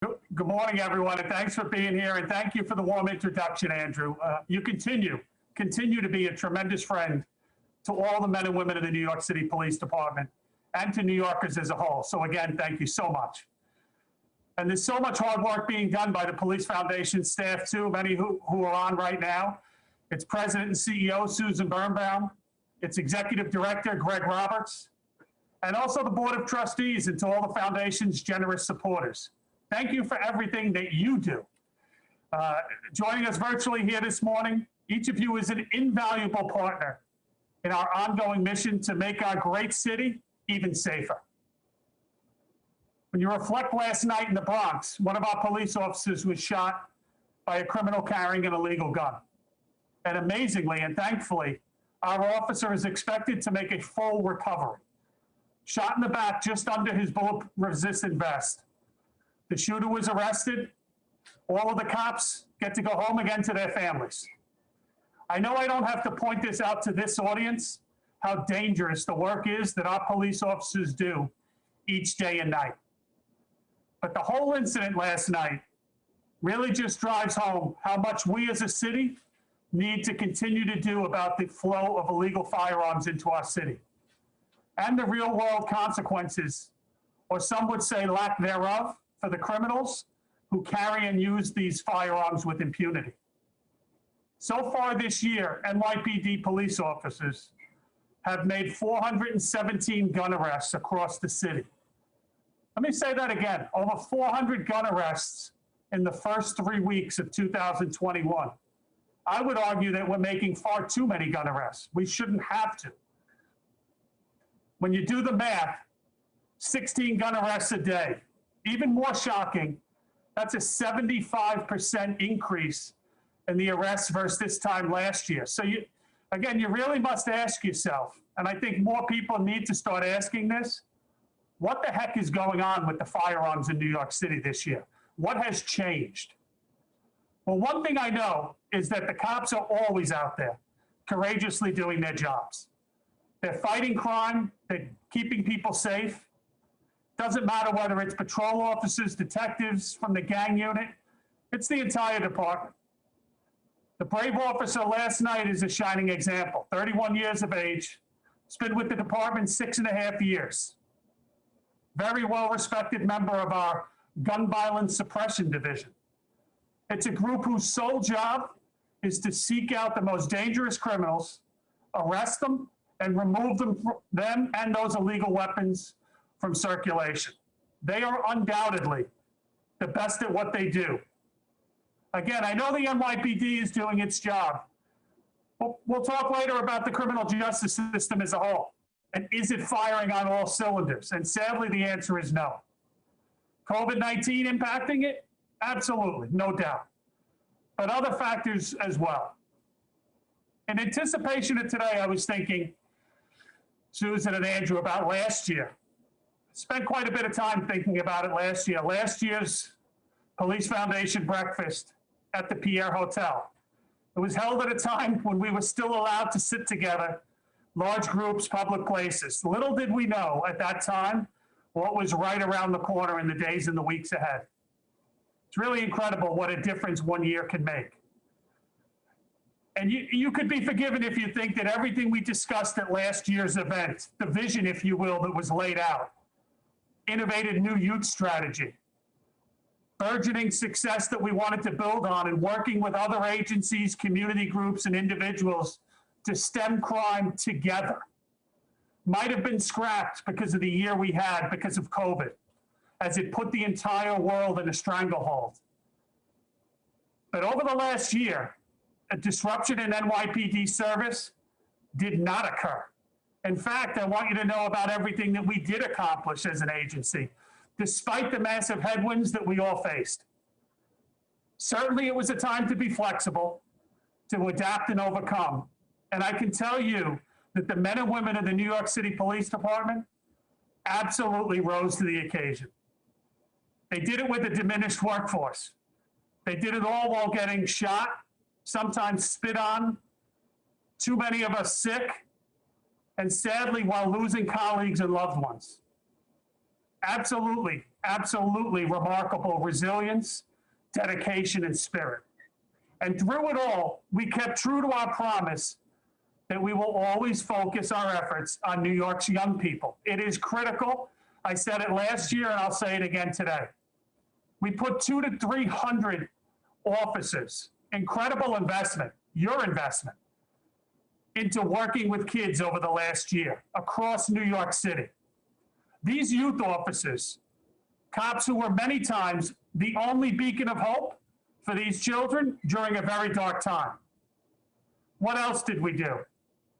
Good morning, everyone, and thanks for being here, and thank you for the warm introduction, Andrew. You continue to be a tremendous friend to all the men and women of the New York City Police Department and to New Yorkers as a whole. So again, thank you so much. And there's so much hard work being done by the Police Foundation staff too, many who are on right now. It's President and CEO Susan Birnbaum, it's Executive Director Greg Roberts, and also the Board of Trustees and to all the Foundation's generous supporters. Thank you for everything that you do. Joining us virtually here this morning, each of you is an invaluable partner in our ongoing mission to make our great city even safer. When you reflect last night in the Bronx, one of our police officers was shot by a criminal carrying an illegal gun. And amazingly and thankfully, our officer is expected to make a full recovery. Shot in the back just under his bullet-resistant vest. The shooter was arrested. All of the cops get to go home again to their families. I know I don't have to point this out to this audience, how dangerous the work is that our police officers do each day and night. But the whole incident last night really just drives home how much we as a city need to continue to do about the flow of illegal firearms into our city and the real world consequences, or some would say lack thereof, for the criminals who carry and use these firearms with impunity. So far this year, NYPD police officers have made 417 gun arrests across the city. Let me say that again, over 400 gun arrests in the first 3 weeks of 2021. I would argue that we're making far too many gun arrests. We shouldn't have to. When you do the math, 16 gun arrests a day. Even more shocking, that's a 75% increase in the arrests versus this time last year. So you really must ask yourself, and I think more people need to start asking this, what the heck is going on with the firearms in New York City this year? What has changed? Well, one thing I know is that the cops are always out there, courageously doing their jobs. They're fighting crime, they're keeping people safe. Doesn't matter whether it's patrol officers, detectives from the gang unit, it's the entire department. The brave officer last night is a shining example. 31 years of age, has been with the department 6.5 years. Very well-respected member of our gun violence suppression division. It's a group whose sole job is to seek out the most dangerous criminals, arrest them, and remove them and those illegal weapons from circulation. They are undoubtedly the best at what they do. Again, I know the NYPD is doing its job. We'll talk later about the criminal justice system as a whole. And is it firing on all cylinders? And sadly, the answer is no. COVID-19 impacting it? Absolutely, no doubt. But other factors as well. In anticipation of today, I was thinking, Susan and Andrew, about last year. Spent quite a bit of time thinking about it last year. Last year's Police Foundation breakfast at the Pierre Hotel. It was held at a time when we were still allowed to sit together, large groups, public places. Little did we know at that time what was right around the corner in the days and the weeks ahead. It's really incredible what a difference 1 year can make. And you could be forgiven if you think that everything we discussed at last year's event, the vision, if you will, that was laid out, innovative new youth strategy, burgeoning success that we wanted to build on and working with other agencies, community groups, and individuals to stem crime together, might have been scrapped because of the year we had because of COVID, as it put the entire world in a stranglehold. But over the last year, a disruption in NYPD service did not occur. In fact, I want you to know about everything that we did accomplish as an agency, despite the massive headwinds that we all faced. Certainly, it was a time to be flexible, to adapt and overcome. And I can tell you that the men and women of the New York City Police Department absolutely rose to the occasion. They did it with a diminished workforce. They did it all while getting shot, sometimes spit on, too many of us sick, and sadly, while losing colleagues and loved ones. Absolutely, absolutely remarkable resilience, dedication, and spirit. And through it all, we kept true to our promise that we will always focus our efforts on New York's young people. It is critical. I said it last year, and I'll say it again today. We put 200 to 300 officers, incredible investment, your investment, into working with kids over the last year across New York City. These youth officers, cops who were many times the only beacon of hope for these children during a very dark time. What else did we do?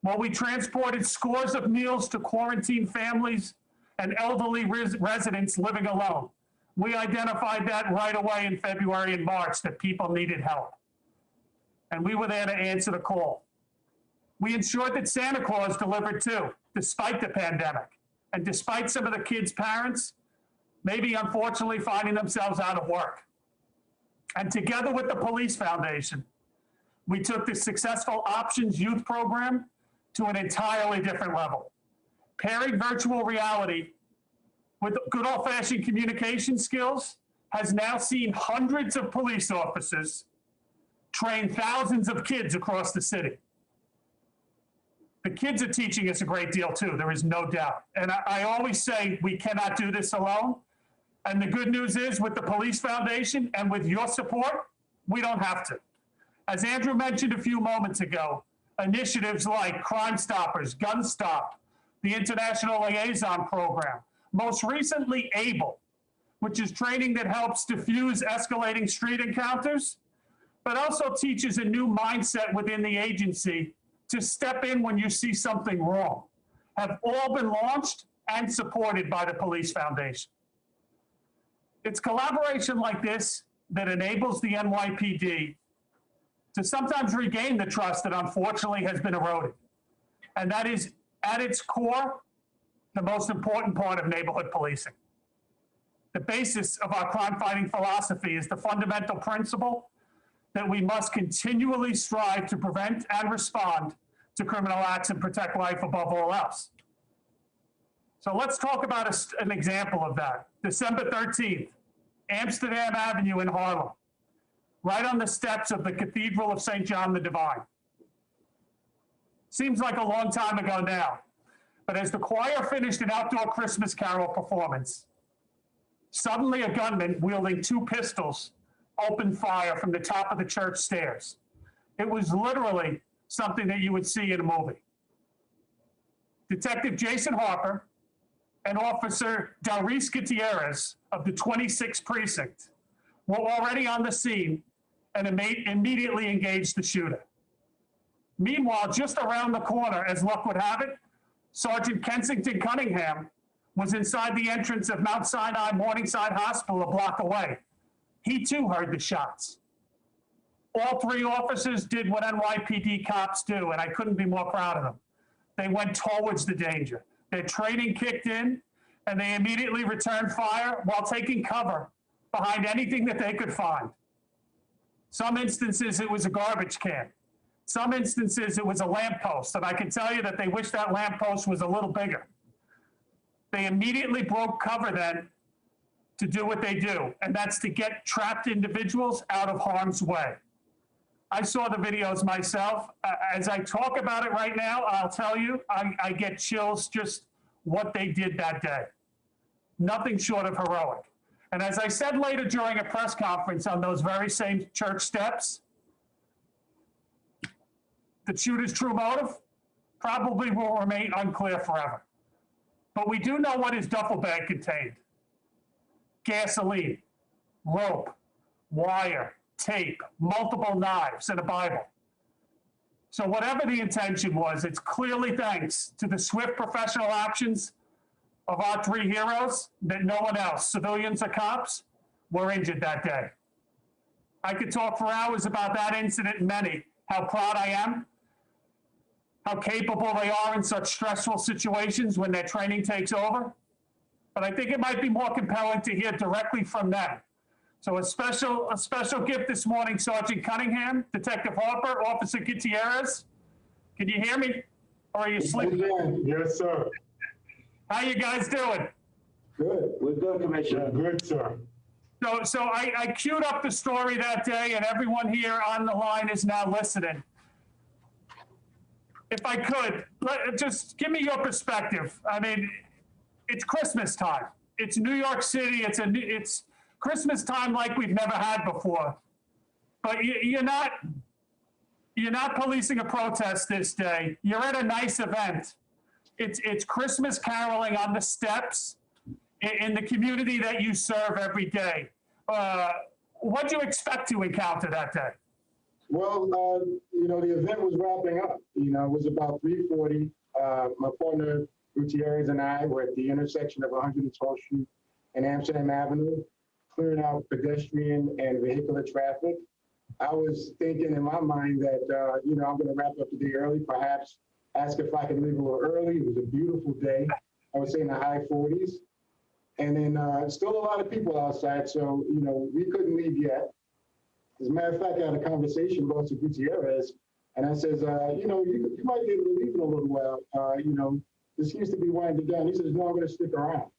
Well, we transported scores of meals to quarantined families and elderly residents living alone. We identified that right away in February and March that people needed help. And we were there to answer the call. We ensured that Santa Claus delivered too, despite the pandemic. And despite some of the kids' parents, maybe unfortunately finding themselves out of work. And together with the Police Foundation, we took the successful Options Youth Program to an entirely different level. Pairing virtual reality with good old-fashioned communication skills has now seen hundreds of police officers train thousands of kids across the city. The kids are teaching us a great deal too, there is no doubt. And I always say we cannot do this alone. And the good news is with the Police Foundation and with your support, we don't have to. As Andrew mentioned a few moments ago, initiatives like Crime Stoppers, Gun Stop, the International Liaison Program, most recently ABLE, which is training that helps diffuse escalating street encounters, but also teaches a new mindset within the agency to step in when you see something wrong, have all been launched and supported by the Police Foundation. It's collaboration like this that enables the NYPD to sometimes regain the trust that unfortunately has been eroded. And that is, at its core, the most important part of neighborhood policing. The basis of our crime-fighting philosophy is the fundamental principle that we must continually strive to prevent and respond to criminal acts and protect life above all else. So let's talk about an example of that. December 13th, Amsterdam Avenue in Harlem, right on the steps of the Cathedral of St. John the Divine. Seems like a long time ago now, but as the choir finished an outdoor Christmas carol performance, suddenly a gunman wielding 2 pistols opened fire from the top of the church stairs. It was literally something that you would see in a movie. Detective Jason Harper and Officer Daurice Gutierrez of the 26th Precinct were already on the scene and immediately engaged the shooter. Meanwhile, just around the corner, as luck would have it, Sergeant Kensington Cunningham was inside the entrance of Mount Sinai Morningside Hospital a block away. He too heard the shots. All 3 officers did what NYPD cops do, and I couldn't be more proud of them. They went towards the danger. Their training kicked in, and they immediately returned fire while taking cover behind anything that they could find. Some instances, it was a garbage can. Some instances, it was a lamppost, and I can tell you that they wish that lamppost was a little bigger. They immediately broke cover then to do what they do, and that's to get trapped individuals out of harm's way. I saw the videos myself. As I talk about it right now, I'll tell you, I get chills just what they did that day. Nothing short of heroic. And as I said later during a press conference on those very same church steps, the shooter's true motive probably will remain unclear forever. But we do know what his duffel bag contained: gasoline, rope, wire, tape, multiple knives, and a Bible. So whatever the intention was, it's clearly thanks to the swift professional actions of our 3 heroes that no one else, civilians or cops, were injured that day. I could talk for hours about that incident and many, how proud I am, how capable they are in such stressful situations when their training takes over. But I think it might be more compelling to hear directly from them. So a special gift this morning, Sergeant Cunningham, Detective Harper, Officer Gutierrez. Can you hear me? Or are you sleeping? Yes, sir. How you guys doing? Good. We're good, Commissioner. Good, sir. So I queued up the story that day, and everyone here on the line is now listening. If I could, just give me your perspective. I mean, it's Christmas time. It's New York City. It's Christmas time like we've never had before. But you're not policing a protest this day. You're at a nice event. It's Christmas caroling on the steps in the community that you serve every day. What do you expect to encounter that day? Well, the event was wrapping up. It was about 3:40. My partner, Gutierrez, and I were at the intersection of 112th Street and Amsterdam Avenue, clearing out pedestrian and vehicular traffic. I was thinking in my mind that, I'm going to wrap up the day early, perhaps ask if I could leave a little early. It was a beautiful day. I would say in the high 40s. And then still a lot of people outside, so, we couldn't leave yet. As a matter of fact, I had a conversation with Officer Gutierrez, and I says, you might be able to leave in a little while. This seems to be winding down. He says, no, I'm going to stick around.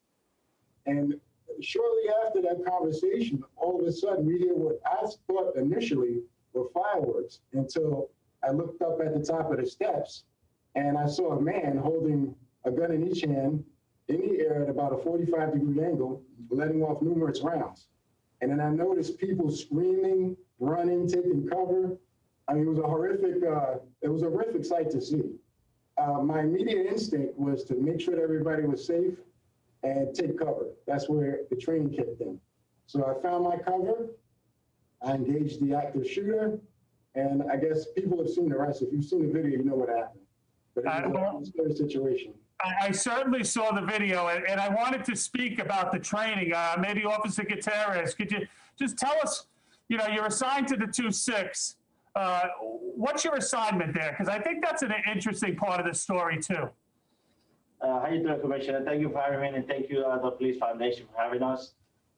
And shortly after that conversation, all of a sudden, we hear what I thought initially were fireworks until I looked up at the top of the steps, and I saw a man holding a gun in each hand in the air at about a 45-degree angle, letting off numerous rounds. And then I noticed people screaming, running, taking cover. I mean, it was a horrific sight to see. My immediate instinct was to make sure that everybody was safe and take cover. That's where the training kicked in. So I found my cover, I engaged the active shooter, and I guess people have seen the rest. If you've seen the video, you know what happened. But it was a scary situation. I certainly saw the video, and I wanted to speak about the training. Maybe Officer Gutierrez, could you just tell us, you're assigned to the 2-6. What's your assignment there? Because I think that's an interesting part of the story, too. How you doing, Commissioner? Thank you for having me, and thank you, the Police Foundation, for having us.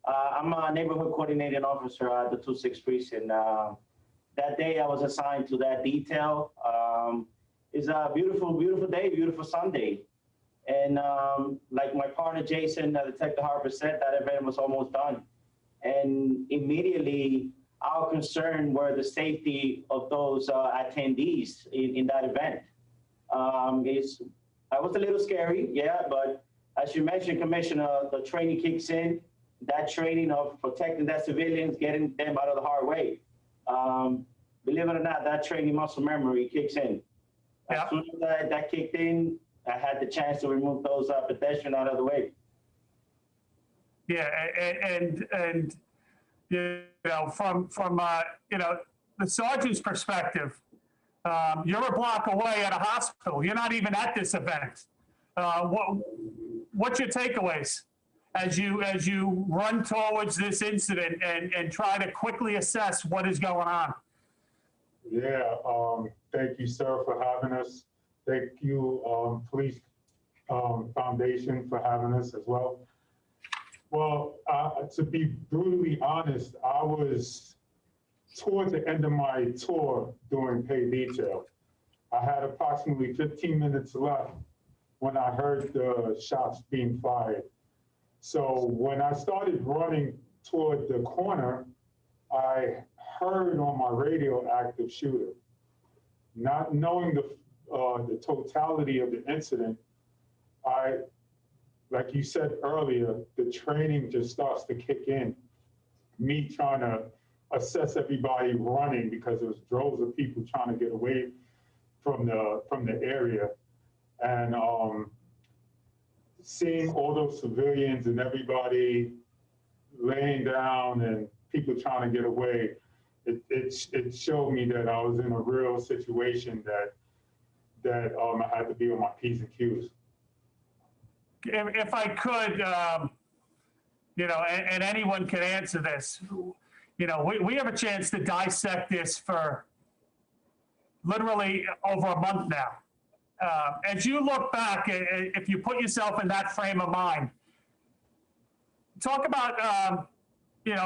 I'm a neighborhood coordinating officer at the 2-6 precinct. That day, I was assigned to that detail. It's a beautiful, beautiful day, beautiful Sunday. And like my partner, Jason, Detective Harper said, that event was almost done. And immediately, our concern were the safety of those attendees in that event. I was a little scary, yeah, but as you mentioned, Commissioner, the training kicks in, that training of protecting that civilians, getting them out of the hard way. Believe it or not, that training muscle memory kicks in. Yeah. As soon as that kicked in, I had the chance to remove those pedestrians out of the way. Yeah, and from the sergeant's perspective, you're a block away at a hospital. You're not even at this event. What's your takeaways as you run towards this incident and try to quickly assess what is going on? Yeah, thank you, sir, for having us. Thank you, Police Foundation, for having us as well. Well, to be brutally honest, I was towards the end of my tour doing pay detail. I had approximately 15 minutes left when I heard the shots being fired. So when I started running toward the corner, I heard on my radio active shooter. Not knowing the totality of the incident, like you said earlier, the training just starts to kick in. Me trying to assess everybody running because there was droves of people trying to get away from the area, and seeing all those civilians and everybody laying down and people trying to get away, it showed me that I was in a real situation that I had to be on my P's and Q's. If I could, and anyone can answer this, we have a chance to dissect this for literally over a month now. As you look back, if you put yourself in that frame of mind, talk about,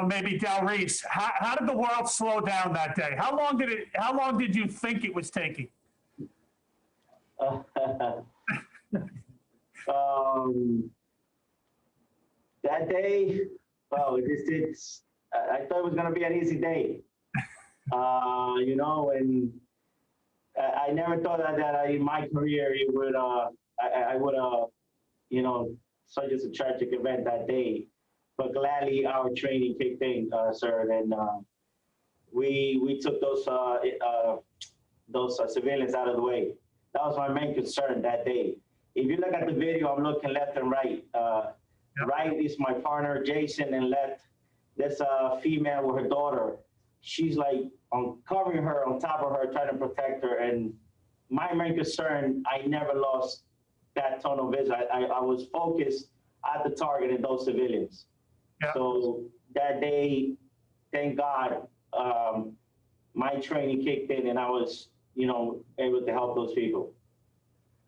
maybe Del Reese, how did the world slow down that day? How long did you think it was taking? That day, well, I thought it was gonna be an easy day. You know, and I never thought that in my career it would, I would, you know, such as a tragic event that day. But gladly our training kicked in, sir, and we took those civilians out of the way. That was my main concern that day. If you look at the video, I'm looking left and right. Right is my partner, Jason, and left, there's a female with her daughter. She's like covering her, on top of her, trying to protect her. And my main concern, I never lost that tunnel vision. I was focused at the target and those civilians. Yeah. So that day, thank God, my training kicked in and I was, you know, able to help those people.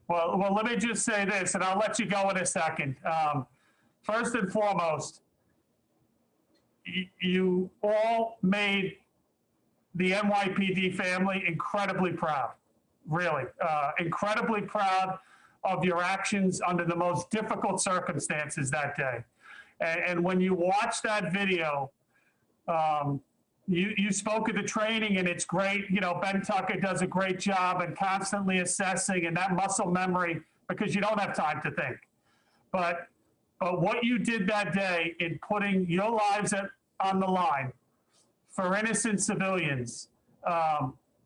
Well, let me just say this, and I'll let you go in a second. First and foremost, you all made the NYPD family incredibly proud, really, incredibly proud of your actions under the most difficult circumstances that day. And when you watch that video, you spoke of the training, and it's great. You know, Ben Tucker does a great job and constantly assessing, and that muscle memory, because you don't have time to think. But what you did that day in putting your lives on the line for innocent civilians,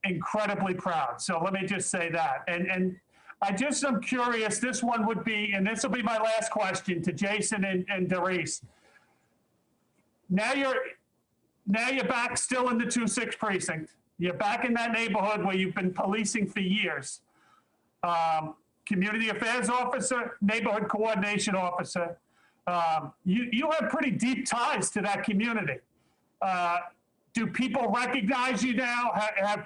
incredibly proud. So let me just say that. And I'm curious, this one would be, and this will be my last question to Jason and Doris. Now you're back still in the 2-6 precinct. You're back in that neighborhood where you've been policing for years. Community affairs officer, neighborhood coordination officer. You have pretty deep ties to that community. Do people recognize you now?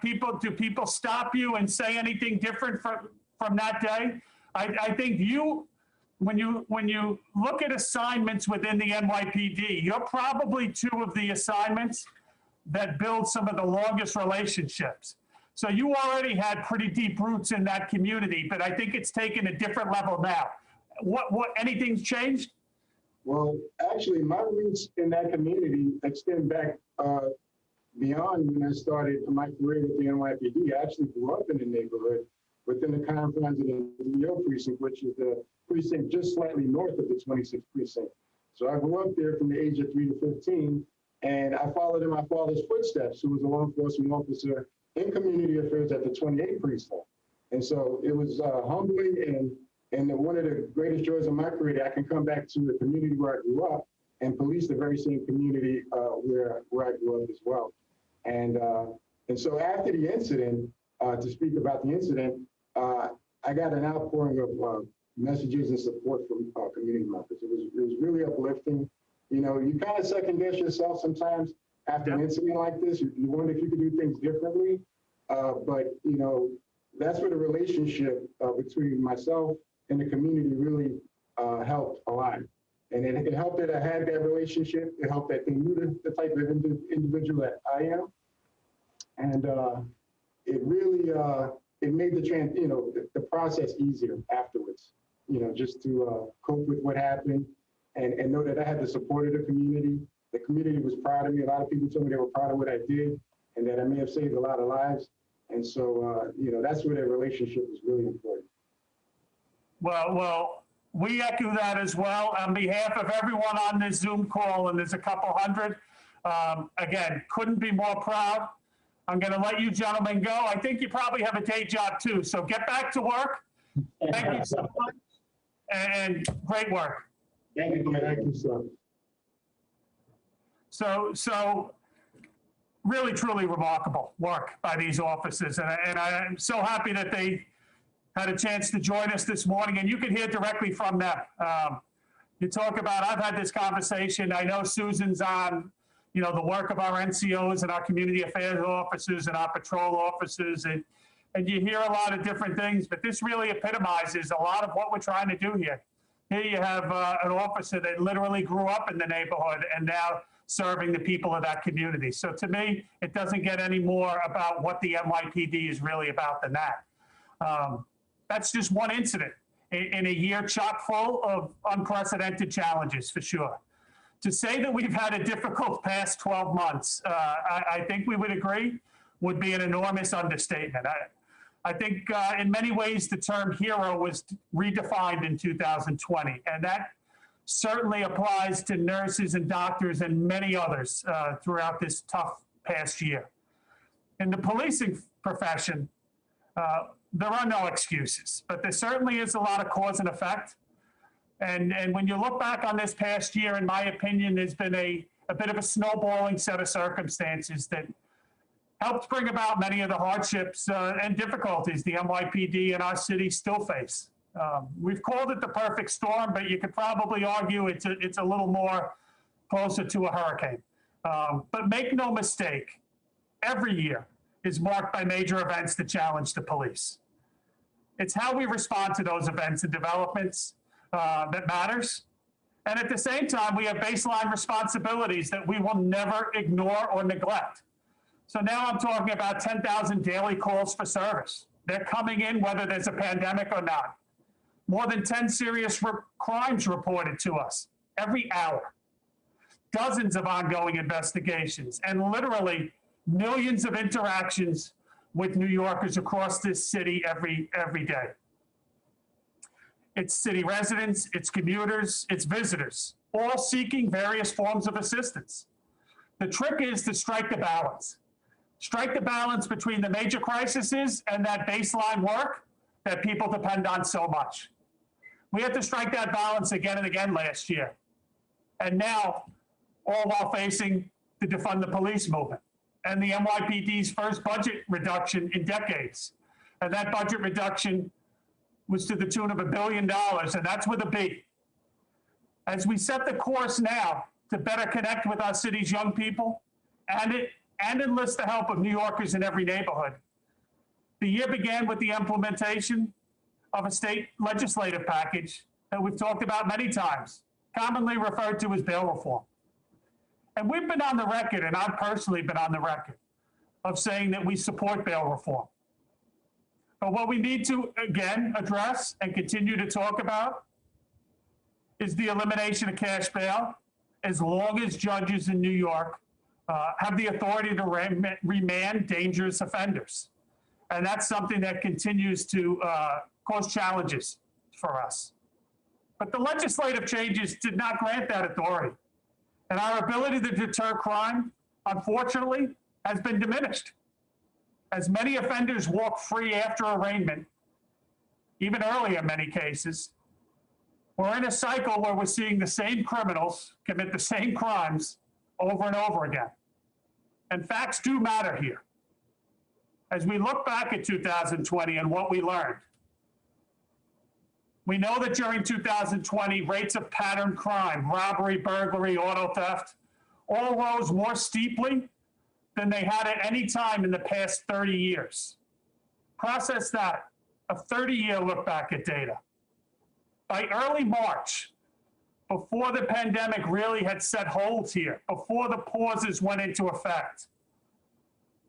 Do people stop you and say anything different from that day? I think when you look at assignments within the NYPD, you're probably two of the assignments that build some of the longest relationships. So you already had pretty deep roots in that community, but I think it's taken a different level now. Anything's changed? Well, actually, my roots in that community extend back beyond when I started my career with the NYPD. I actually grew up in the neighborhood within the confines of the Leo precinct, which is the precinct just slightly north of the 26th precinct. So I grew up there from the age of 3 to 15, and I followed in my father's footsteps, who was a law enforcement officer in community affairs at the 28th precinct. And so it was humbling and one of the greatest joys of my career that I can come back to the community where I grew up and police the very same community where I grew up as well. And so after the incident, to speak about the incident, I got an outpouring of messages and support from community members. It was really uplifting. You know, you kind of second guess yourself sometimes after an incident like this. You wonder if you could do things differently. But, you know, that's where the relationship between myself and the community really helped a lot. And it helped that I had that relationship. It helped that they knew the type of individual that I am. And it really, it made the process easier afterwards, you know, just to cope with what happened and know that I had the support of the community. The community was proud of me. A lot of people told me they were proud of what I did and that I may have saved a lot of lives. And so, you know, that's where that relationship was really important. Well, we echo that as well. On behalf of everyone on this Zoom call, and there's a couple hundred, again, couldn't be more proud. I'm going to let you gentlemen go. I think you probably have a day job too, so get back to work. Thank you so much, and great work. Thank you. Thank you, sir. So really, truly remarkable work by these officers, and I'm so happy that they had a chance to join us this morning, and you can hear directly from them. You talk about, I've had this conversation. I know Susan's on, you know, the work of our NCOs and our community affairs officers and our patrol officers, and you hear a lot of different things, but this really epitomizes a lot of what we're trying to do here. Here you have an officer that literally grew up in the neighborhood and now serving the people of that community. So to me, it doesn't get any more about what the NYPD is really about than that. That's just one incident in a year chock full of unprecedented challenges, for sure. To say that we've had a difficult past 12 months, I think we would agree, would be an enormous understatement. I think in many ways the term hero was redefined in 2020, and that certainly applies to nurses and doctors and many others throughout this tough past year. In the policing profession, there are no excuses, but there certainly is a lot of cause and effect. And when you look back on this past year, in my opinion, there's been a bit of a snowballing set of circumstances that helped bring about many of the hardships and difficulties the NYPD and our city still face. We've called it the perfect storm, but you could probably argue it's a little more closer to a hurricane. But make no mistake, every year is marked by major events that challenge the police. It's how we respond to those events and developments that matters. And at the same time, we have baseline responsibilities that we will never ignore or neglect. So now I'm talking about 10,000 daily calls for service. They're coming in whether there's a pandemic or not. More than 10 serious crimes reported to us every hour. Dozens of ongoing investigations, and literally millions of interactions with New Yorkers across this city every day. It's city residents, it's commuters, it's visitors, all seeking various forms of assistance. The trick is to strike the balance. Strike the balance between the major crises and that baseline work that people depend on so much. We had to strike that balance again and again last year. And now, all while facing the defund the police movement and the NYPD's first budget reduction in decades. And that budget reduction was to the tune of $1 billion, and that's with a B. As we set the course now to better connect with our city's young people and enlist the help of New Yorkers in every neighborhood, the year began with the implementation of a state legislative package that we've talked about many times, commonly referred to as bail reform. And we've been on the record, and I've personally been on the record, of saying that we support bail reform. But what we need to, again, address and continue to talk about is the elimination of cash bail, as long as judges in New York have the authority to remand dangerous offenders. And that's something that continues to cause challenges for us. But the legislative changes did not grant that authority. And our ability to deter crime, unfortunately, has been diminished. As many offenders walk free after arraignment, even early in many cases, we're in a cycle where we're seeing the same criminals commit the same crimes over and over again. And facts do matter here. As we look back at 2020 and what we learned, we know that during 2020, rates of pattern crime, robbery, burglary, auto theft, all rose more steeply than they had at any time in the past 30 years. Process that, a 30-year look back at data. By early March, before the pandemic really had set holds here, before the pauses went into effect,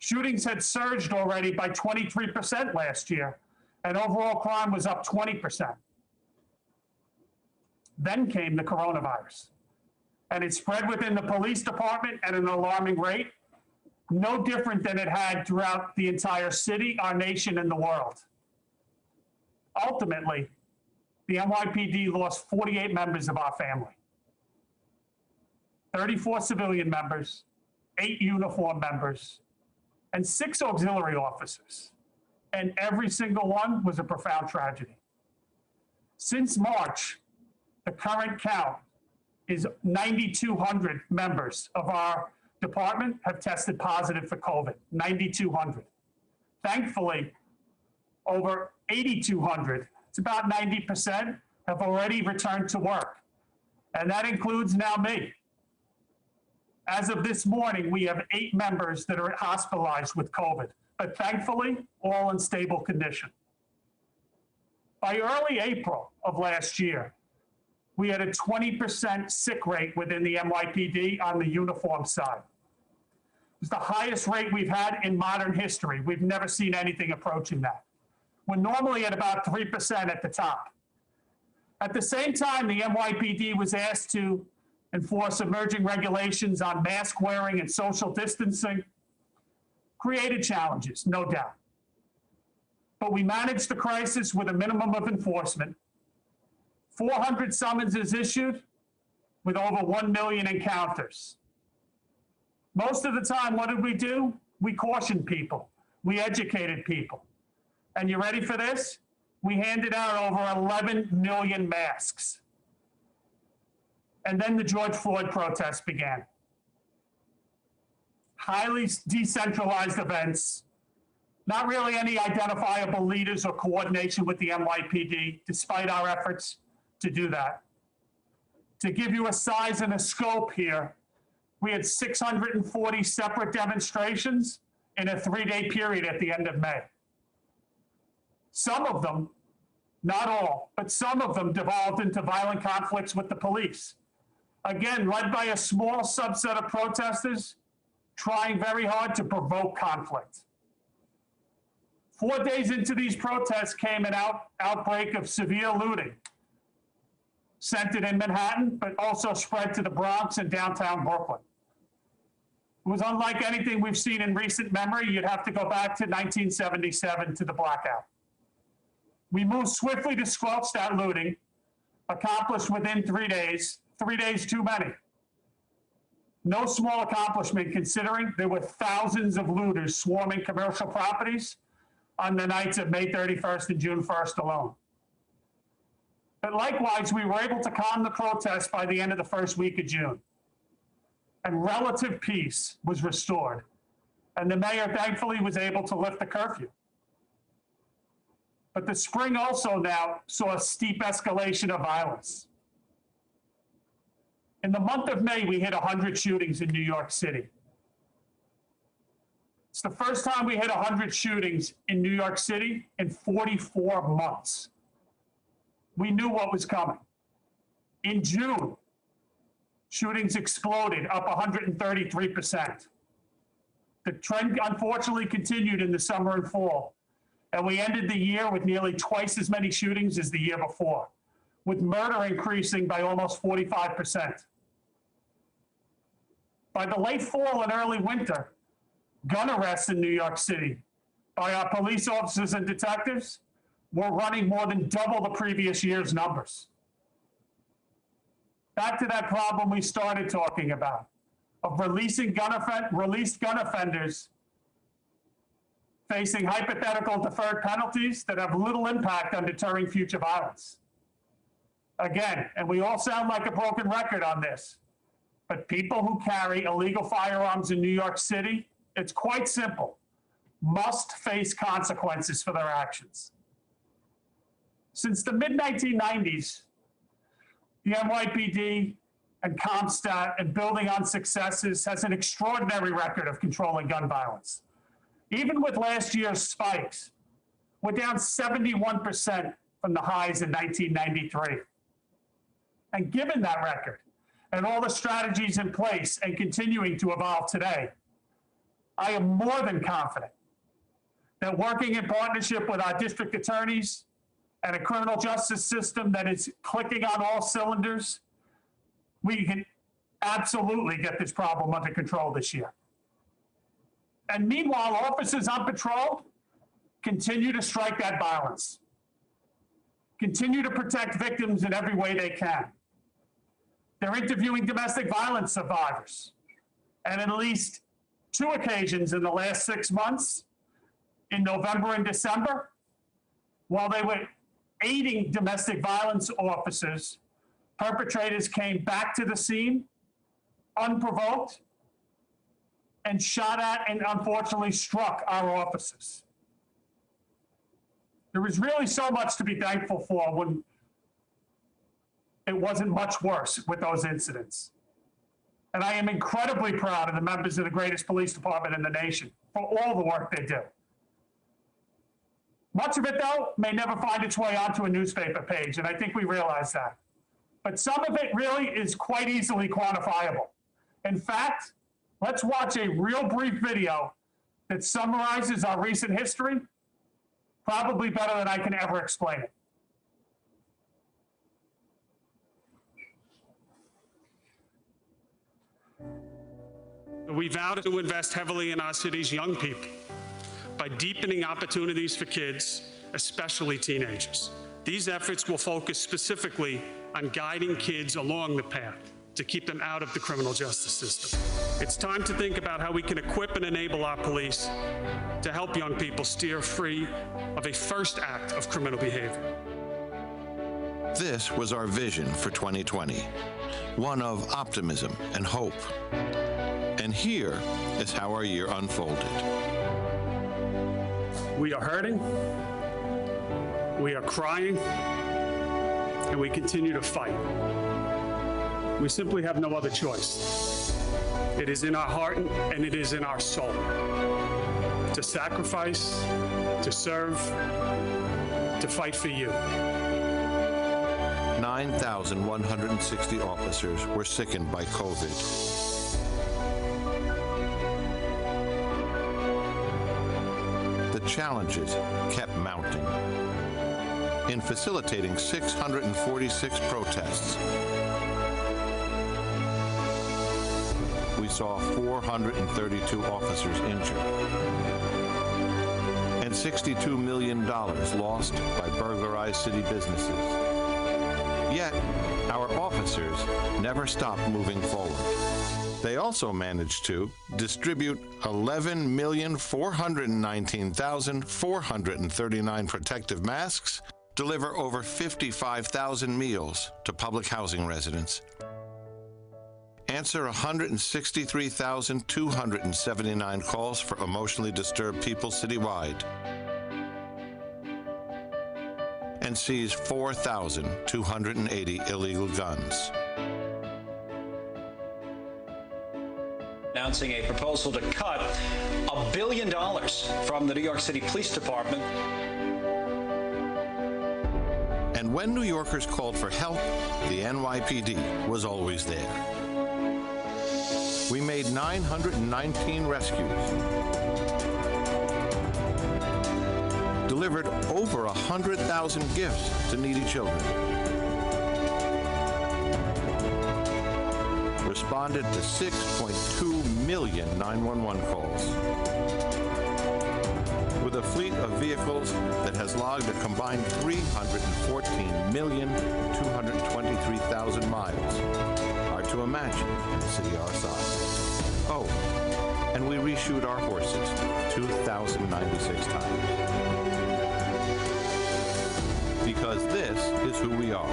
shootings had surged already by 23% last year, and overall crime was up 20%. Then came the coronavirus, and it spread within the police department at an alarming rate, no different than it had throughout the entire city, our nation, and the world. Ultimately, the NYPD lost 48 members of our family, 34 civilian members, 8 uniform members, and 6 auxiliary officers. And every single one was a profound tragedy. Since March, the current count is 9,200 members of our department have tested positive for COVID, 9,200. Thankfully, over 8,200, it's about 90%, have already returned to work. And that includes now me. As of this morning, we have 8 members that are hospitalized with COVID, but thankfully, all in stable condition. By early April of last year, we had a 20% sick rate within the NYPD on the uniform side. It was the highest rate we've had in modern history. We've never seen anything approaching that. We're normally at about 3% at the top. At the same time, the NYPD was asked to enforce emerging regulations on mask wearing and social distancing, created challenges, no doubt. But we managed the crisis with a minimum of enforcement. 400 summonses issued with over 1 million encounters. Most of the time, what did we do? We cautioned people. We educated people. And you ready for this? We handed out over 11 million masks. And then the George Floyd protests began. Highly decentralized events, not really any identifiable leaders or coordination with the NYPD, despite our efforts to do that. To give you a size and a scope here, we had 640 separate demonstrations in a 3-day period at the end of May. Some of them, not all, but some of them devolved into violent conflicts with the police. Again, led by a small subset of protesters trying very hard to provoke conflict. 4 days into these protests came an outbreak of severe looting, centered in Manhattan, but also spread to the Bronx and downtown Brooklyn. It was unlike anything we've seen in recent memory. You'd have to go back to 1977 to the blackout. We moved swiftly to squelch that looting, accomplished within 3 days, 3 days too many. No small accomplishment considering there were thousands of looters swarming commercial properties on the nights of May 31st and June 1st alone. But likewise, we were able to calm the protests by the end of the first week of June. And relative peace was restored. And the mayor thankfully was able to lift the curfew. But the spring also now saw a steep escalation of violence. In the month of May, we hit 100 shootings in New York City. It's the first time we hit 100 shootings in New York City in 44 months. We knew what was coming. In June, shootings exploded, up 133%. The trend unfortunately continued in the summer and fall, and we ended the year with nearly twice as many shootings as the year before, with murder increasing by almost 45%. By the late fall and early winter, gun arrests in New York City by our police officers and detectives were running more than double the previous year's numbers. Back to that problem we started talking about, of released gun offenders facing hypothetical deferred penalties that have little impact on deterring future violence. Again, and we all sound like a broken record on this, but people who carry illegal firearms in New York City, it's quite simple, must face consequences for their actions. Since the mid-1990s, the NYPD and CompStat, and building on successes, has an extraordinary record of controlling gun violence. Even with last year's spikes, we're down 71% from the highs in 1993. And given that record, and all the strategies in place and continuing to evolve today, I am more than confident that working in partnership with our district attorneys and a criminal justice system that is clicking on all cylinders, we can absolutely get this problem under control this year. And meanwhile, officers on patrol continue to strike that balance, continue to protect victims in every way they can. They're interviewing domestic violence survivors. And at least 2 occasions in the last 6 months, in November and December, while they were aiding domestic violence officers, perpetrators came back to the scene unprovoked and shot at and unfortunately struck our officers. There was really so much to be thankful for when it wasn't much worse with those incidents. And I am incredibly proud of the members of the greatest police department in the nation for all the work they do. Much of it, though, may never find its way onto a newspaper page, and I think we realize that. But some of it really is quite easily quantifiable. In fact, let's watch a real brief video that summarizes our recent history, probably better than I can ever explain it. We vow to invest heavily in our city's young people by deepening opportunities for kids, especially teenagers. These efforts will focus specifically on guiding kids along the path to keep them out of the criminal justice system. It's time to think about how we can equip and enable our police to help young people steer free of a first act of criminal behavior. This was our vision for 2020, one of optimism and hope. And here is how our year unfolded. We are hurting, we are crying, and we continue to fight. We simply have no other choice. It is in our heart and it is in our soul to sacrifice, to serve, to fight for you. 9,160 officers were sickened by COVID. The challenges kept mounting. In facilitating 646 protests, we saw 432 officers injured and $62 million lost by burglarized city businesses. Yet, our officers never stopped moving forward. They also managed to distribute 11,419,439 protective masks, deliver over 55,000 meals to public housing residents, answer 163,279 calls for emotionally disturbed people citywide, and seize 4,280 illegal guns. Announcing a proposal to cut $1 billion from the New York City Police Department. And when New Yorkers called for help, the NYPD was always there. We made 919 rescues, delivered over 100,000 gifts to needy children, responded to 6.2 million 911 calls, with a fleet of vehicles that has logged a combined 314,223,000 miles. Hard to imagine in a city our size. Oh, and we reshoed our horses 2,096 times. Because this is who we are,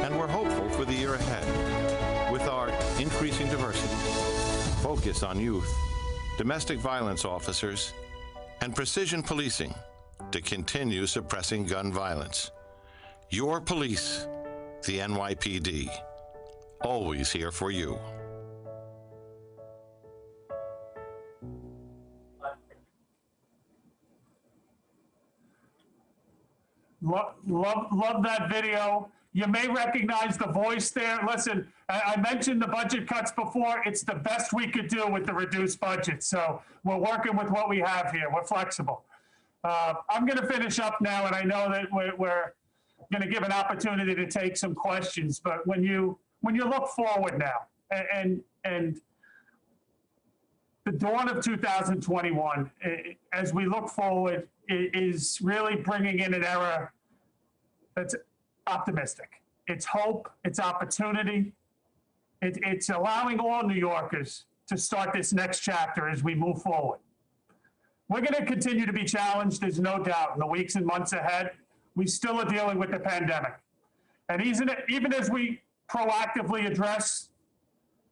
and we're hopeful for the year ahead. With our increasing diversity, focus on youth, domestic violence officers, and precision policing to continue suppressing gun violence. Your police, the NYPD, always here for you. Love that video. You may recognize the voice there. Listen, I mentioned the budget cuts before. It's the best we could do with the reduced budget. So we're working with what we have here. We're flexible. I'm going to finish up now, and I know that we're going to give an opportunity to take some questions. But when you look forward now, and the dawn of 2021, as we look forward, is really bringing in an era that's optimistic. It's hope, it's opportunity. It's allowing all New Yorkers to start this next chapter as we move forward. We're going to continue to be challenged, there's no doubt, in the weeks and months ahead. We still are dealing with the pandemic. And even as we proactively address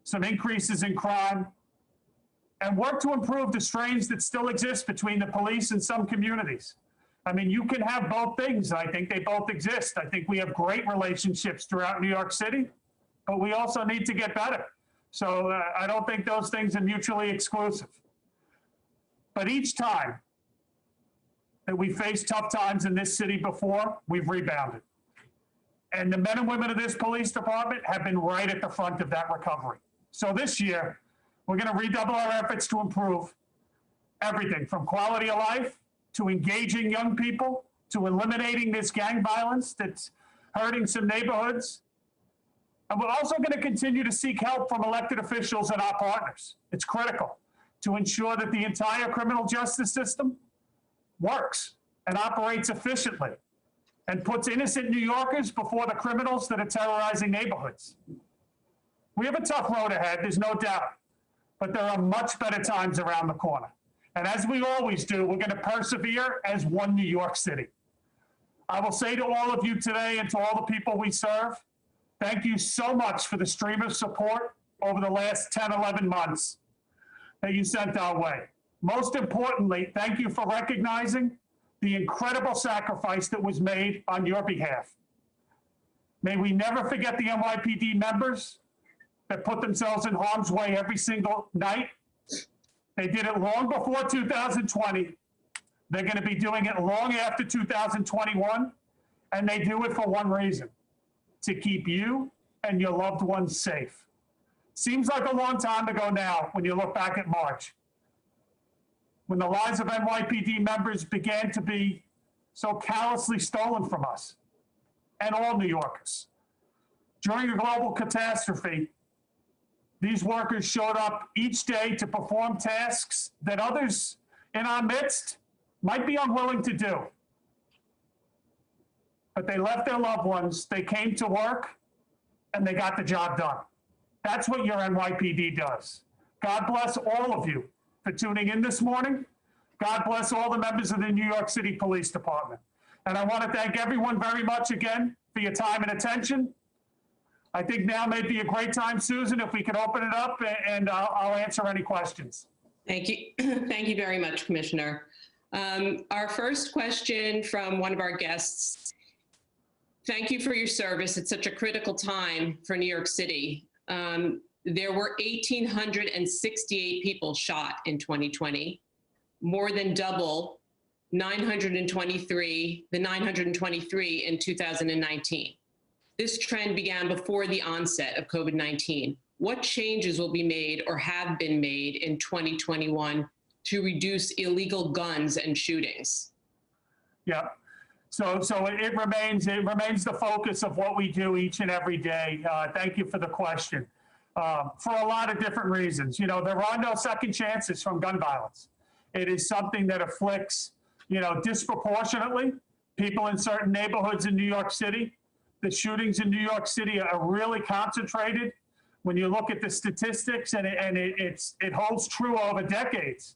some increases in crime and work to improve the strains that still exist between the police and some communities. I mean, you can have both things. I think they both exist. I think we have great relationships throughout New York City, but we also need to get better. So I don't think those things are mutually exclusive. But each time that we faced tough times in this city before, we've rebounded. And the men and women of this police department have been right at the front of that recovery. So this year, we're going to redouble our efforts to improve everything from quality of life to engaging young people, to eliminating this gang violence that's hurting some neighborhoods, And we're also going to continue to seek help from elected officials and our partners. It's critical to ensure that the entire criminal justice system works and operates efficiently and puts innocent New Yorkers before the criminals that are terrorizing neighborhoods. We have a tough road ahead, there's no doubt, but there are much better times around the corner. And as we always do, we're going to persevere as one New York City. I will say to all of you today and to all the people we serve, thank you so much for the stream of support over the last 10, 11 months that you sent our way. Most importantly, thank you for recognizing the incredible sacrifice that was made on your behalf. May we never forget the NYPD members that put themselves in harm's way every single night. They did it long before 2020. They're going to be doing it long after 2021. And they do it for one reason: to keep you and your loved ones safe. Seems like a long time ago now when you look back at March, when the lives of NYPD members began to be so callously stolen from us and all New Yorkers. During a global catastrophe, these workers showed up each day to perform tasks that others in our midst might be unwilling to do. But they left their loved ones, they came to work, and they got the job done. That's what your NYPD does. God bless all of you for tuning in this morning. God bless all the members of the New York City Police Department. And I want to thank everyone very much again for your time and attention. I think now may be a great time, Susan, if we could open it up, and I'll answer any questions. Thank you. Thank you very much, Commissioner. Our first question from one of our guests. Thank you for your service at such a critical time for New York City. There were 1,868 people shot in 2020, more than double the 923 in 2019. This trend began before the onset of COVID-19. What changes will be made or have been made in 2021 to reduce illegal guns and shootings? Yeah. So it remains the focus of what we do each and every day. Thank you for the question. For a lot of different reasons. You know, there are no second chances from gun violence. It is something that afflicts, disproportionately people in certain neighborhoods in New York City. The shootings in New York City are really concentrated. When you look at the statistics, and it holds true over decades,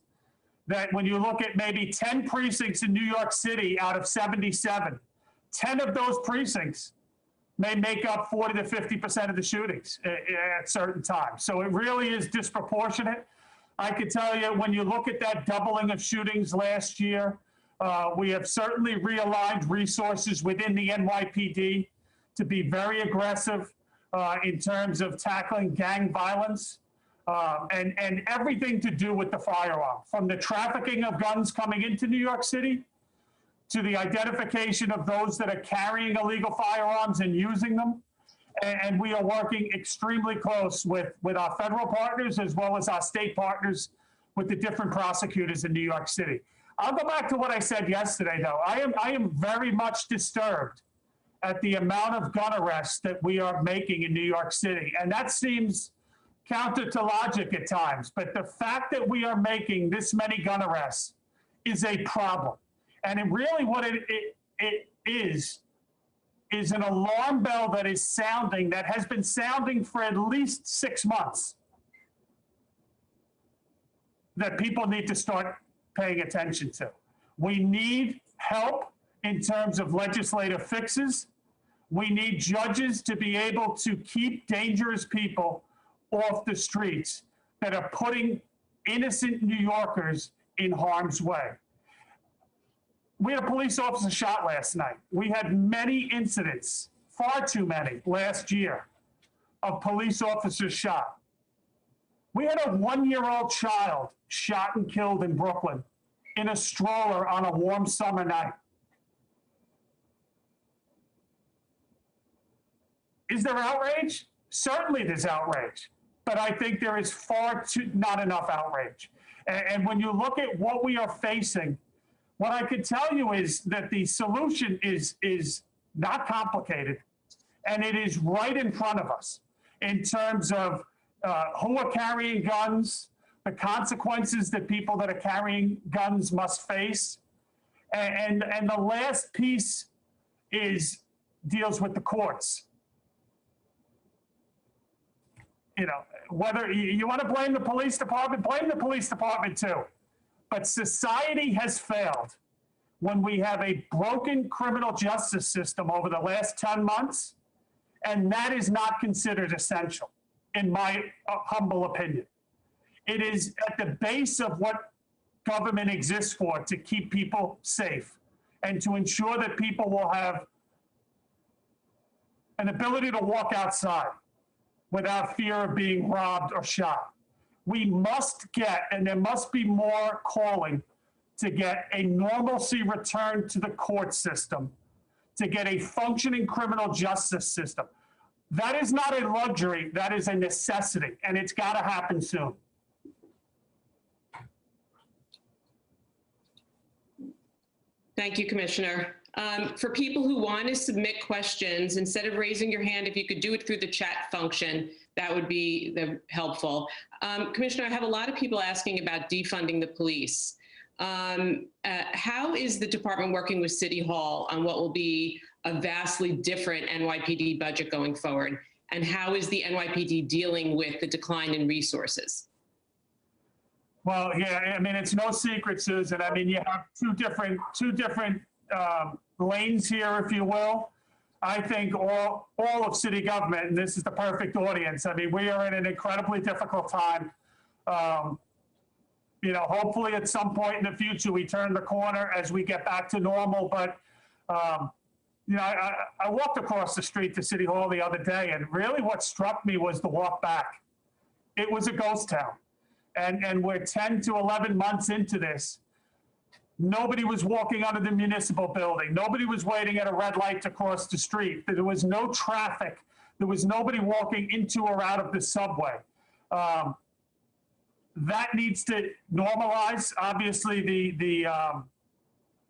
that when you look at maybe 10 precincts in New York City out of 77, 10 of those precincts may make up 40 to 50% of the shootings at certain times. So it really is disproportionate. I could tell you, when you look at that doubling of shootings last year, we have certainly realigned resources within the NYPD to be very aggressive in terms of tackling gang violence and everything to do with the firearm, from the trafficking of guns coming into New York City to the identification of those that are carrying illegal firearms and using them. And we are working extremely close with our federal partners as well as our state partners with the different prosecutors in New York City. I'll go back to what I said yesterday, though. I am very much disturbed at the amount of gun arrests that we are making in New York City. And that seems counter to logic at times. But the fact that we are making this many gun arrests is a problem. And it really what it is an alarm bell that is sounding, that has been sounding for at least 6 months, that people need to start paying attention to. We need help in terms of legislative fixes. We need judges to be able to keep dangerous people off the streets that are putting innocent New Yorkers in harm's way. We had a police officer shot last night. We had many incidents, far too many, last year of police officers shot. We had a 1-year-old child shot and killed in Brooklyn in a stroller on a warm summer night. Is there outrage? Certainly there's outrage, but I think there is not enough outrage. And when you look at what we are facing, what I could tell you is that the solution is not complicated. And it is right in front of us in terms of who are carrying guns, the consequences that people that are carrying guns must face. And the last piece deals with the courts. You know, whether you want to blame the police department, blame the police department too. But society has failed when we have a broken criminal justice system over the last 10 months, and that is not considered essential, in my humble opinion. It is at the base of what government exists for, to keep people safe and to ensure that people will have an ability to walk outside without fear of being robbed or shot. We must get, and there must be more calling to get a normalcy return to the court system, to get a functioning criminal justice system. That is not a luxury, that is a necessity, and it's got to happen soon. Thank you, Commissioner. For people who want to submit questions, instead of raising your hand, if you could do it through the chat function, that would be helpful. Commissioner, I have a lot of people asking about defunding the police. How is the department working with City Hall on what will be a vastly different NYPD budget going forward? And how is the NYPD dealing with the decline in resources? Well, yeah, I mean, it's no secret, Susan. I mean, you have two different lanes here, if you will. I think all of city government, and this is the perfect audience. I mean, we are in an incredibly difficult time. You know, hopefully at some point in the future, we turn the corner as we get back to normal. But, you know, I walked across the street to City Hall the other day, and really what struck me was the walk back. It was a ghost town. And we're 10 to 11 months into this. Nobody was walking under the municipal building. Nobody was waiting at a red light to cross the street. There was no traffic. There was nobody walking into or out of the subway. That needs to normalize. Obviously, the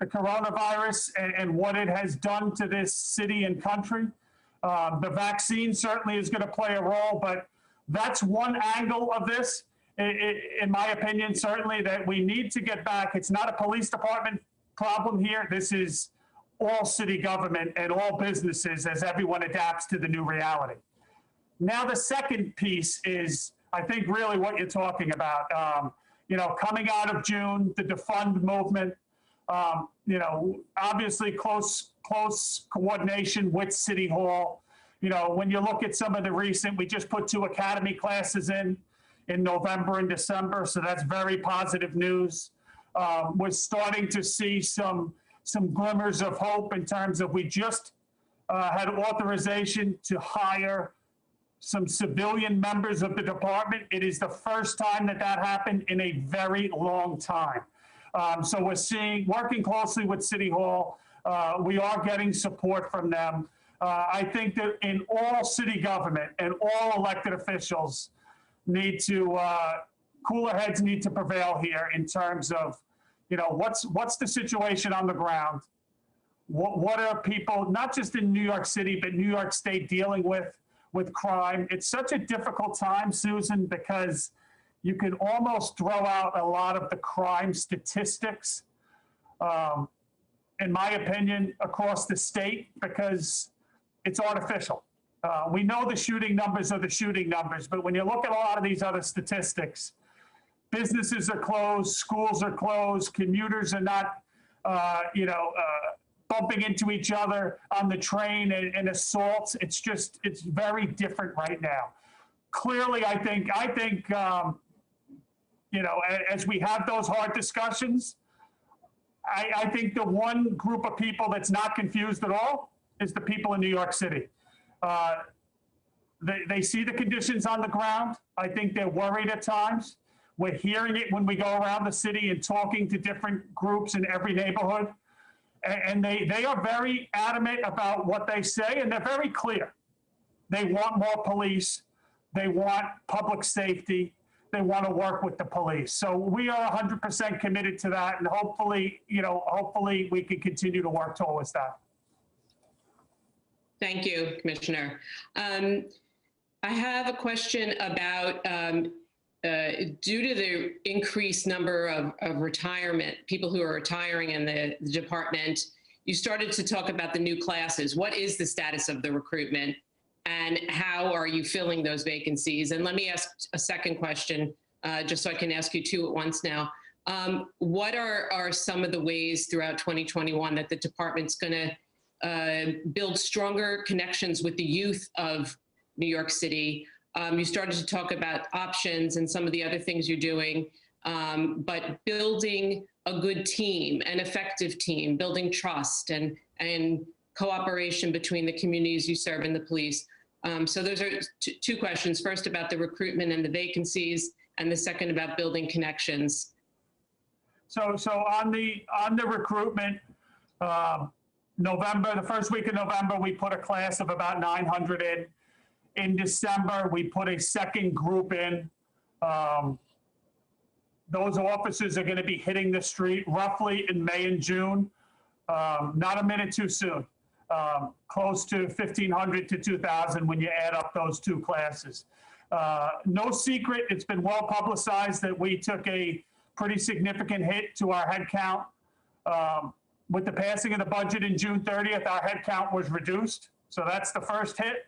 coronavirus and what it has done to this city and country. The vaccine certainly is going to play a role, but that's one angle of this. In my opinion, certainly, that we need to get back. It's not a police department problem here. This is all city government and all businesses as everyone adapts to the new reality. Now, the second piece is, I think, really what you're talking about. You know, coming out of June, the defund movement, you know, obviously close coordination with City Hall. You know, when you look at some of the recent, we just put 2 academy classes in November and December, so that's very positive news. We're starting to see some glimmers of hope in terms of we just had authorization to hire some civilian members of the department. It is the first time that happened in a very long time. So we're working closely with City Hall. We are getting support from them. I think that in all city government and all elected officials, cooler heads need to prevail here in terms of, you know, what's the situation on the ground? What are people, not just in New York City, but New York State, dealing with crime? It's such a difficult time, Susan, because you can almost throw out a lot of the crime statistics, in my opinion, across the state, because it's artificial. We know the shooting numbers are the shooting numbers, but when you look at a lot of these other statistics, businesses are closed, schools are closed, commuters are not, you know, bumping into each other on the train and assaults. It's very different right now. Clearly, I think, you know, as we have those hard discussions, I think the one group of people that's not confused at all is the people in New York City. They see the conditions on the ground. I think they're worried at times. We're hearing it when we go around the city and talking to different groups in every neighborhood. And they are very adamant about what they say, and they're very clear. They want more police. They want public safety. They want to work with the police. So we are 100% committed to that. And hopefully, you know, hopefully we can continue to work towards that. Thank you, Commissioner. I have a question about due to the increased number of retirement, people who are retiring in the department, you started to talk about the new classes. What is the status of the recruitment and how are you filling those vacancies? And let me ask a second question, just so I can ask you two at once now. What are some of the ways throughout 2021 that the department's going to build stronger connections with the youth of New York City? You started to talk about options and some of the other things you're doing, but building a good team, an effective team, building trust and cooperation between the communities you serve and the police. So those are two questions. First about the recruitment and the vacancies, and the second about building connections. So on the recruitment, the first week of November, we put a class of about 900 in. In December, we put a second group in. Those officers are going to be hitting the street roughly in May and June, not a minute too soon, close to 1,500 to 2,000 when you add up those two classes. No secret, it's been well publicized that we took a pretty significant hit to our head count. With the passing of the budget in June 30th, our head count was reduced. So that's the first hit.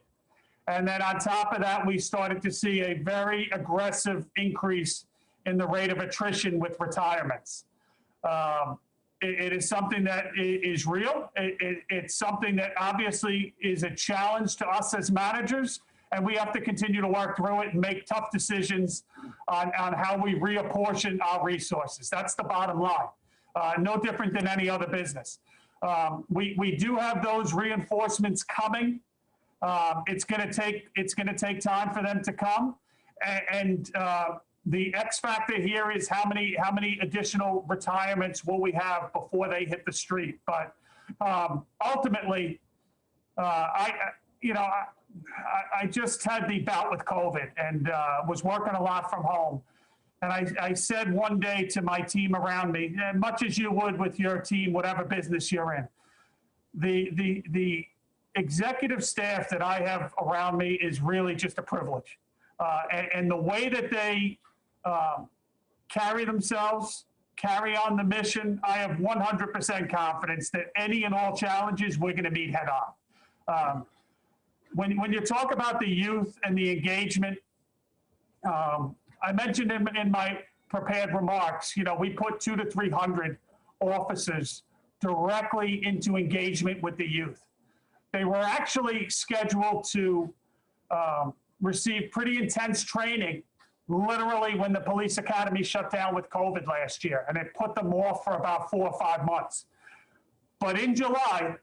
And then on top of that, we started to see a very aggressive increase in the rate of attrition with retirements. It is something that is real. It's something that obviously is a challenge to us as managers, and we have to continue to work through it and make tough decisions on how we reapportion our resources. That's the bottom line. No different than any other business. We do have those reinforcements coming. It's going to take time for them to come, and the X factor here is how many additional retirements will we have before they hit the street. But ultimately, I just had the bout with COVID and was working a lot from home. And I said one day to my team around me, much as you would with your team, whatever business you're in, the executive staff that I have around me is really just a privilege. And the way that they carry themselves, carry on the mission, I have 100% confidence that any and all challenges we're going to meet head on. When you talk about the youth and the engagement, I mentioned in my prepared remarks, we put 200 to 300 officers directly into engagement with the youth. They were actually scheduled to receive pretty intense training literally when the police academy shut down with COVID last year, and it put them off for about 4 or 5 months. But in July,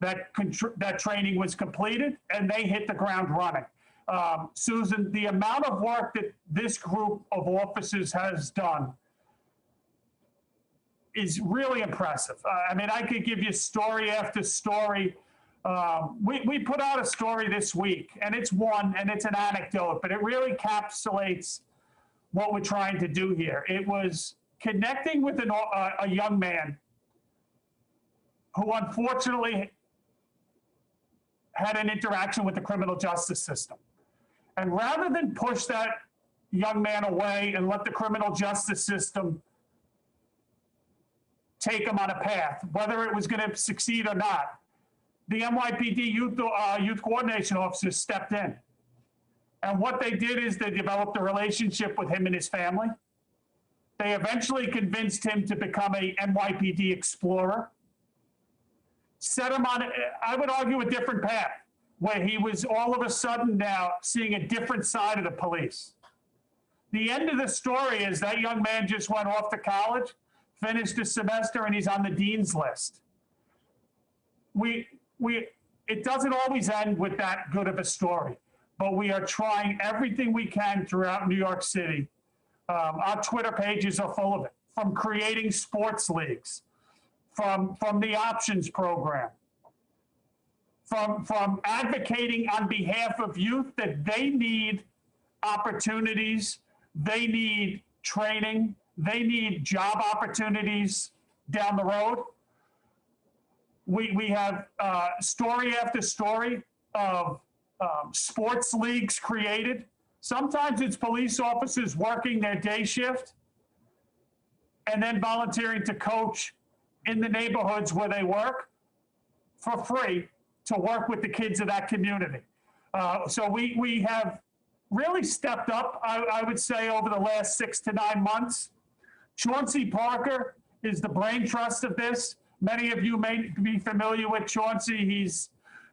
that training was completed and they hit the ground running. Susan, the amount of work that this group of officers has done is really impressive. I mean, I could give you story after story. We put out a story this week, and it's an anecdote, but it really encapsulates what we're trying to do here. It was connecting with a young man who unfortunately had an interaction with the criminal justice system. And rather than push that young man away and let the criminal justice system take him on a path, whether it was going to succeed or not, the NYPD youth coordination officers stepped in. And what they did is they developed a relationship with him and his family. They eventually convinced him to become a NYPD explorer, set him on, I would argue, a different path, where he was all of a sudden now seeing a different side of the police. The end of the story is that young man just went off to college, finished his semester, and he's on the dean's list. It doesn't always end with that good of a story, but we are trying everything we can throughout New York City. Our Twitter pages are full of it, from creating sports leagues, from the options program, from advocating on behalf of youth that they need opportunities, they need training, they need job opportunities down the road. We have story after story of sports leagues created. Sometimes it's police officers working their day shift and then volunteering to coach in the neighborhoods where they work for free to work with the kids of that community. So we have really stepped up, I would say, over the last 6 to 9 months. Chauncey Parker is the brain trust of this. Many of you may be familiar with Chauncey. He's,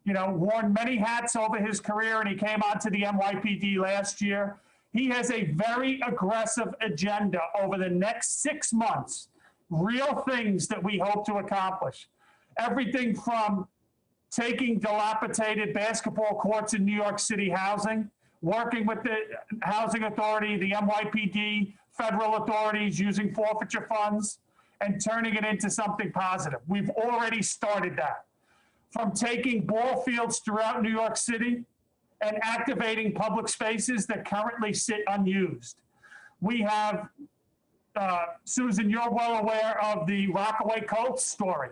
worn many hats over his career, and he came onto the NYPD last year. He has a very aggressive agenda over the next 6 months, real things that we hope to accomplish. Everything from taking dilapidated basketball courts in New York City housing, working with the Housing Authority, the NYPD, federal authorities using forfeiture funds, and turning it into something positive. We've already started that. From taking ball fields throughout New York City and activating public spaces that currently sit unused. We have, Susan, you're well aware of the Rockaway Colts story.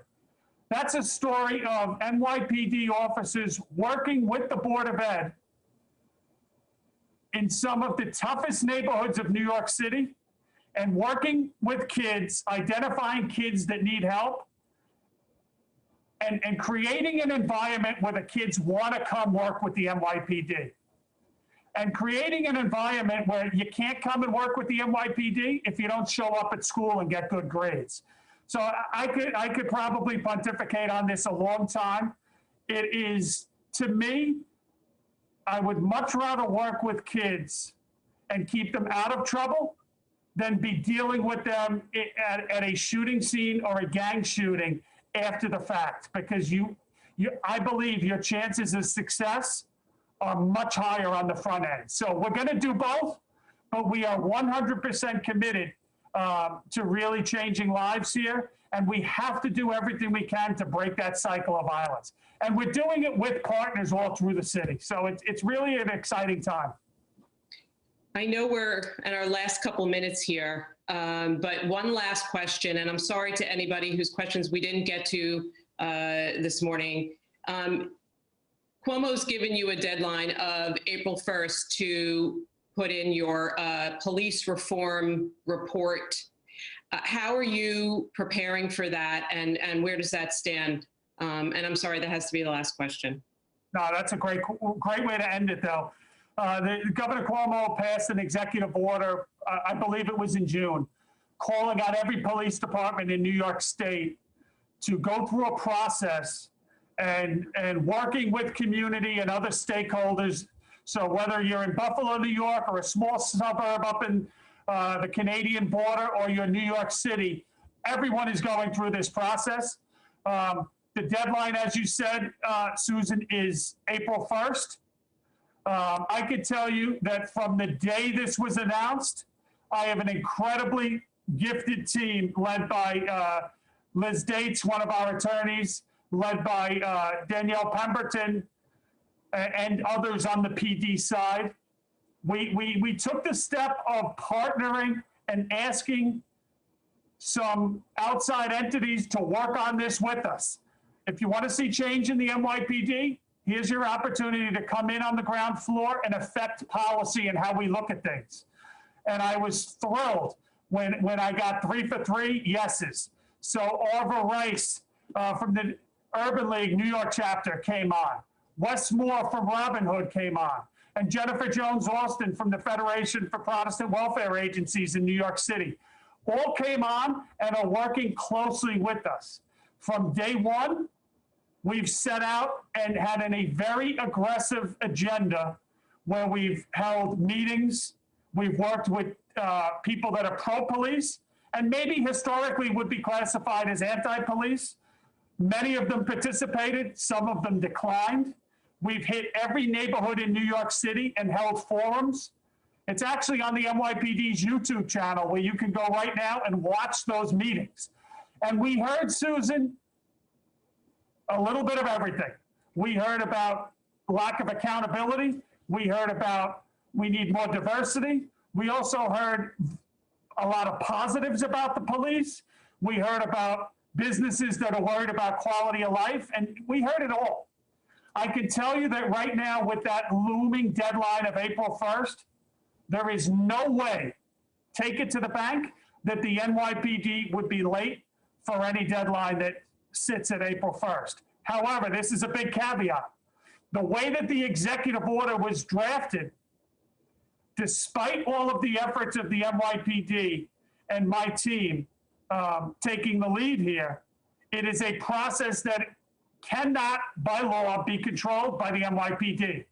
That's a story of NYPD officers working with the Board of Ed in some of the toughest neighborhoods of New York City and working with kids, identifying kids that need help, and creating an environment where the kids want to come work with the NYPD. And creating an environment where you can't come and work with the NYPD if you don't show up at school and get good grades. So I could probably pontificate on this a long time. It is, to me, I would much rather work with kids and keep them out of trouble than be dealing with them at a shooting scene or a gang shooting after the fact, because I believe your chances of success are much higher on the front end. So we're going to do both, but we are 100% committed to really changing lives here. And we have to do everything we can to break that cycle of violence. And we're doing it with partners all through the city. So it's really an exciting time. I know we're in our last couple minutes here, but one last question, and I'm sorry to anybody whose questions we didn't get to this morning. Cuomo's given you a deadline of April 1st to put in your police reform report. How are you preparing for that, and where does that stand? And I'm sorry, that has to be the last question. No, that's a great way to end it, though. Governor Cuomo passed an executive order, I believe it was in June, calling out every police department in New York State to go through a process and working with community and other stakeholders. So whether you're in Buffalo, New York, or a small suburb up in the Canadian border, or you're in New York City, everyone is going through this process. The deadline, as you said, Susan, is April 1st. I could tell you that from the day this was announced, I have an incredibly gifted team led by Liz Dates, one of our attorneys, led by Danielle Pemberton, and others on the PD side. We took the step of partnering and asking some outside entities to work on this with us. If you want to see change in the NYPD, here's your opportunity to come in on the ground floor and affect policy and how we look at things. And I was thrilled when I got 3 for 3 yeses. So Orva Rice from the Urban League New York chapter came on. Wes Moore from Robin Hood came on. And Jennifer Jones-Austin from the Federation for Protestant Welfare Agencies in New York City all came on and are working closely with us. From day one, we've set out and had a very aggressive agenda where we've held meetings. We've worked with people that are pro-police and maybe historically would be classified as anti-police. Many of them participated, some of them declined. We've hit every neighborhood in New York City and held forums. It's actually on the NYPD's YouTube channel where you can go right now and watch those meetings. And we heard, Susan, a little bit of everything. We heard about lack of accountability. We heard about we need more diversity. We also heard a lot of positives about the police. We heard about businesses that are worried about quality of life, and we heard it all. I can tell you that right now with that looming deadline of April 1st, there is no way, take it to the bank, that the NYPD would be late for any deadline that sits at April 1st. However, this is a big caveat. The way that the executive order was drafted, despite all of the efforts of the NYPD and my team taking the lead here, it is a process that cannot, by law, be controlled by the NYPD.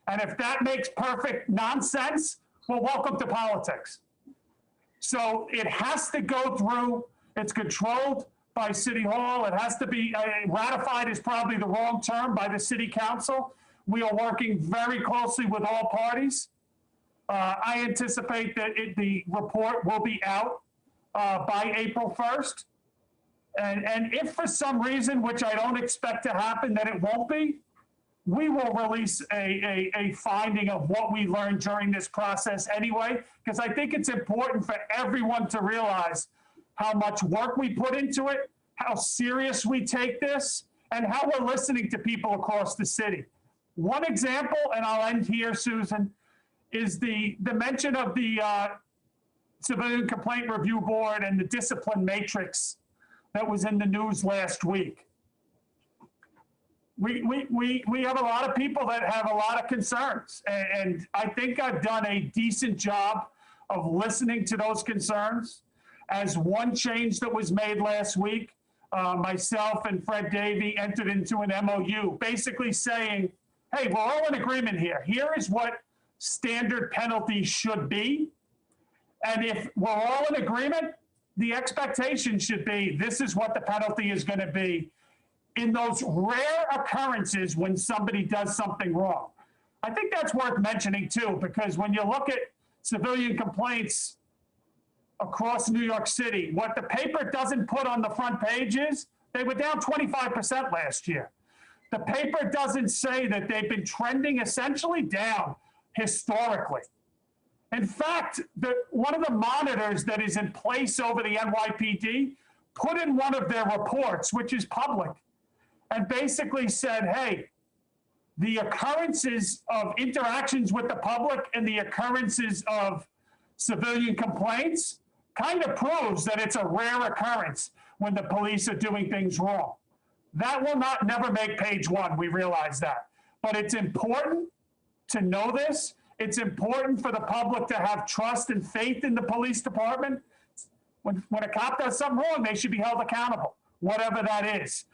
And if that makes perfect nonsense, well, welcome to politics. So it has to go through, it's controlled by City Hall. It has to be ratified is probably the wrong term, by the City Council. We are working very closely with all parties. I anticipate that the report will be out by April 1st. And if for some reason, which I don't expect to happen, that it won't be, we will release a finding of what we learned during this process anyway, because I think it's important for everyone to realize how much work we put into it, how serious we take this, and how we're listening to people across the city. One example, and I'll end here, Susan, is the mention of the Civilian Complaint Review Board and the discipline matrix that was in the news last week. We have a lot of people that have a lot of concerns, and I think I've done a decent job of listening to those concerns. As one change that was made last week, myself and Fred Davey entered into an MOU, basically saying, hey, we're all in agreement here. Here is what standard penalties should be. And if we're all in agreement, the expectation should be, this is what the penalty is going to be in those rare occurrences when somebody does something wrong. I think that's worth mentioning too, because when you look at civilian complaints across New York City, what the paper doesn't put on the front page is they were down 25% last year. The paper doesn't say that they've been trending essentially down historically. In fact, one of the monitors that is in place over the NYPD put in one of their reports, which is public, and basically said, hey, the occurrences of interactions with the public and the occurrences of civilian complaints kind of proves that it's a rare occurrence when the police are doing things wrong. That will never make page one, we realize that. But it's important to know this. It's important for the public to have trust and faith in the police department. When a cop does something wrong, they should be held accountable, whatever that is.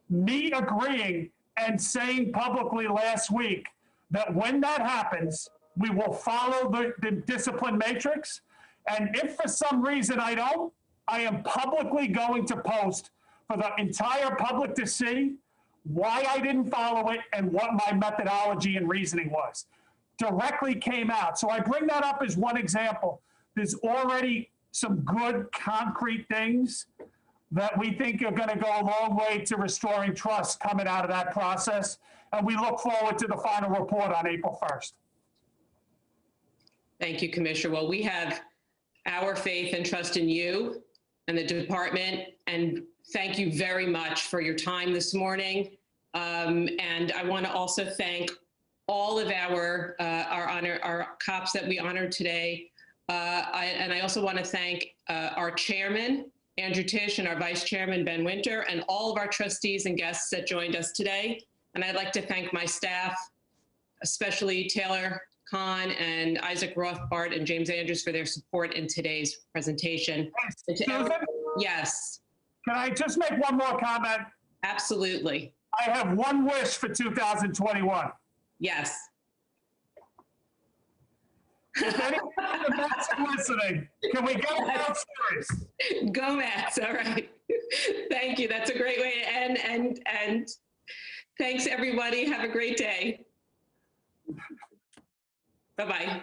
Me agreeing and saying publicly last week that when that happens, we will follow the discipline matrix. And if for some reason I don't, I am publicly going to post for the entire public to see why I didn't follow it and what my methodology and reasoning was. Directly came out. So I bring that up as one example. There's already some good concrete things that we think are going to go a long way to restoring trust coming out of that process. And we look forward to the final report on April 1st. Thank you, Commissioner. Well, we have our faith and trust in you and the department, and thank you very much for your time this morning. And I want to also thank all of our cops that we honored today. And I also want to thank our chairman, Andrew Tisch, and our vice chairman, Ben Winter, and all of our trustees and guests that joined us today. And I'd like to thank my staff, especially Taylor Kahn and Isaac Rothbart and James Andrews for their support in today's presentation. Susan? Yes. Can I just make one more comment? Absolutely. I have one wish for 2021. Yes. If anyone in the Mets is listening, can we go World Series? Go Mets. All right. Thank you. That's a great way to end. And thanks, everybody. Have a great day. Bye-bye.